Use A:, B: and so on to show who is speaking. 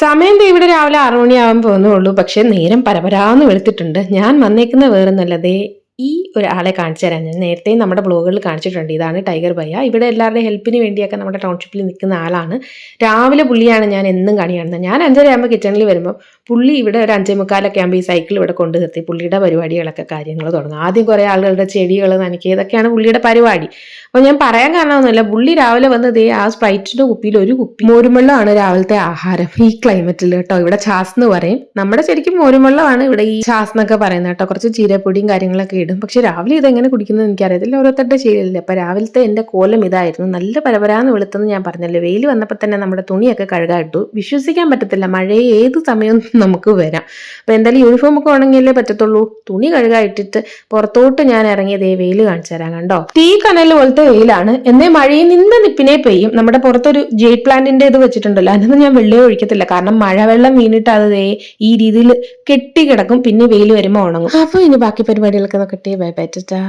A: സമയം ദേ ഇവിടെ രാവിലെ 6 മണിയാവാൻ പോകുന്നുള്ളൂ. പക്ഷെ നേരം പരപരാന്ന് വെളുത്തിട്ടുണ്ട്. ഞാൻ വന്നേക്കുന്ന വേറൊന്നല്ല, ദേ ഈ ഒരാളെ കാണിച്ചു തരാം. ഞാൻ നേരത്തെയും നമ്മുടെ ബ്ലോഗുകളിൽ കാണിച്ചിട്ടുണ്ട്. ഇതാണ് ടൈഗർ ഭയ്യ. ഇവിടെ എല്ലാവരുടെയും ഹെൽപ്പിന് വേണ്ടിയൊക്കെ നമ്മുടെ ടൗൺഷിപ്പിൽ നിൽക്കുന്ന ആളാണ്. രാവിലെ പുള്ളിയാണ് ഞാൻ എന്നും കണി കാണുന്നത്. ഞാൻ 5:30 ആകുമ്പോൾ കിച്ചണിൽ വരുമ്പോൾ പുള്ളി ഇവിടെ ഒരു 5:45 ആകുമ്പോൾ ഈ സൈക്കിൾ ഇവിടെ കൊണ്ടു നിർത്തി പുള്ളിയുടെ പരിപാടികളൊക്കെ കാര്യങ്ങൾ തുടങ്ങും. ആദ്യം കുറേ ആളുകളുടെ ചെടികൾ നനയ്ക്കുക, ഇതൊക്കെയാണ് പുള്ളിയുടെ പരിപാടി. അപ്പോൾ ഞാൻ പറയാൻ കാരണമൊന്നുമില്ല, പുള്ളി രാവിലെ വന്ന് ദേ ആ സ്പ്രൈറ്റിന്റെ കുപ്പിയിൽ ഒരു കുപ്പി മോരുവെള്ളമാണ് രാവിലത്തെ ആഹാരം ഈ ക്ലൈമറ്റിൽ കേട്ടോ. ഇവിടെ ഛാസ് എന്ന് പറയും. നമ്മുടെ ശരിക്കും മോരുവെള്ളമാണ് ഇവിടെ ഈ ഛാസ് എന്നൊക്കെ പറയുന്നത് കേട്ടോ. കുറച്ച് ചീരപ്പൊടിയും കാര്യങ്ങളൊക്കെ ഇടും. പക്ഷെ രാവിലെ ഇതെങ്ങനെ കുടിക്കുന്നത് എനിക്കറിയത്തില്ല, ഓരോരുത്തരുടെ ശീലമില്ല. അപ്പൊ രാവിലത്തെ എന്റെ കോലം ഇതായിരുന്നു. നല്ല പരപരാന്ന് വെളുത്തെന്ന് ഞാൻ പറഞ്ഞല്ലോ. വെയിൽ വന്നപ്പോൾ തന്നെ നമ്മുടെ തുണിയൊക്കെ കഴുകായിട്ടു. വിശ്വസിക്കാൻ പറ്റത്തില്ല, മഴയെ ഏത് സമയവും നമുക്ക് വരാം. അപ്പൊ എന്തായാലും യൂണിഫോം ഒക്കെ ഉണങ്ങിയല്ലേ പറ്റത്തുള്ളൂ. തുണി കഴുകായിട്ടിട്ട് പുറത്തോട്ട് ഞാൻ ഇറങ്ങിയത് വെയിൽ കാണിച്ചു തരാം. കണ്ടോ, തീ കനൽ പോലത്തെ വെയിലാണ്. എന്നേ മഴയിൽ നിന്ന് നിപ്പിനെ പെയ്യും. നമ്മുടെ പുറത്തൊരു ജെയ്ഡ് പ്ലാന്റിന്റെ ഇത് വെച്ചിട്ടുണ്ടല്ലോ, അതിനൊന്നും ഞാൻ വെള്ളം ഒഴിക്കത്തില്ല. കാരണം മഴവെള്ളം വീണിട്ട് അത് ഈ രീതിയിൽ കെട്ടിക്കിടക്കും. പിന്നെ വെയിൽ വരുമ്പോൾ ഉണങ്ങും. അപ്പൊ ഇനി ബാക്കി പരിപാടികളൊക്കെ നോക്കട്ടെ. Bye bye Tata.